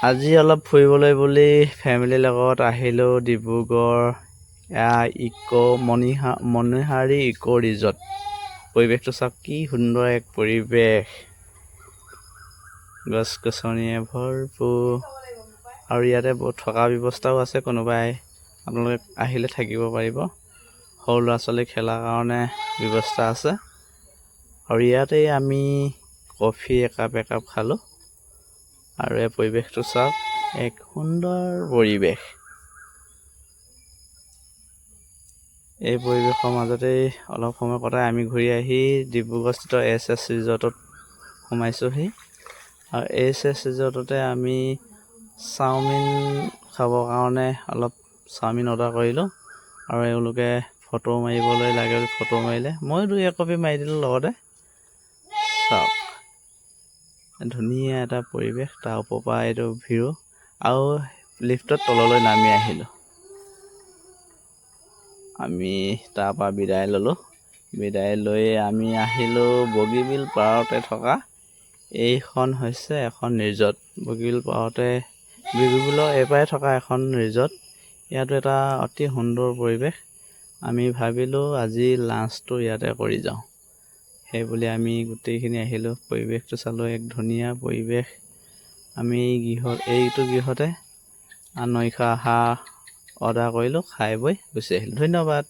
আজি অলপ ফুৰিবলৈ বুলি ফেমিলিৰ লগত আহিলোঁ ডিব্ৰুগড় মণিহাৰী ইক' ৰিজৰ্ট। পৰিৱেশটো চাওক, কি সুন্দৰ এক পৰিৱেশ, গছ গছনিয়ে ভৰপূৰ। আৰু ইয়াতে থকা ব্যৱস্থাও আছে, কোনোবাই আপোনালোকে আহিলে থাকিব পাৰিব। সৰু ল'ৰা ছোৱালী খেলাৰ কাৰণে ব্যৱস্থা আছে। আৰু ইয়াতে আমি কফি একাপ খালোঁ। আৰু এই পৰিৱেশটো চাওক, এক সুন্দৰ পৰিৱেশ। এই পৰিৱেশৰ মাজতেই অলপ সময় কটাই আমি ঘূৰি আহি ডিব্ৰুগড়স্থিত SS ৰিজৰ্টত সোমাইছোঁহি। আৰু SS ৰিজৰ্টতে আমি চাওমিন খাবৰ কাৰণে অলপ চাওমিন অৰ্ডাৰ কৰিলোঁ। আৰু এওঁলোকে ফটো মাৰিবলৈ লাগে বুলি ফটো মাৰিলে, ময়ো 2 কপি মাৰি দিলোঁ লগতে। চাওক, ধুনীয়া এটা পৰিৱেশ, তাৰ ওপৰৰ পৰা এইটো ভিউ। আৰু লিফ্টত তললৈ নামি আহিলোঁ। আমি তাৰ পৰা বিদায় ল'লোঁ। বিদায় লৈ আমি আহিলোঁ বগীবিল পাৰতে থকা এইখন হৈছে এখন ৰিজৰ্ট। বগীবিল বগীবিলৰ এইপাৰে থকা এখন ৰিজৰ্ট। ইয়াতো এটা অতি সুন্দৰ পৰিৱেশ। আমি ভাবিলোঁ আজি লাঞ্চটো ইয়াতে কৰি যাওঁ। সেইবুলি আমি গোটেইখিনি আহিলোঁ। পৰিৱেশটো চালোঁ, এক ধুনীয়া পৰিৱেশ। আমি এইটো গৃহতে আনৈশ আহাৰ অৰ্ডাৰ কৰিলোঁ, খাই বৈ গুচি আহিলোঁ। ধন্যবাদ।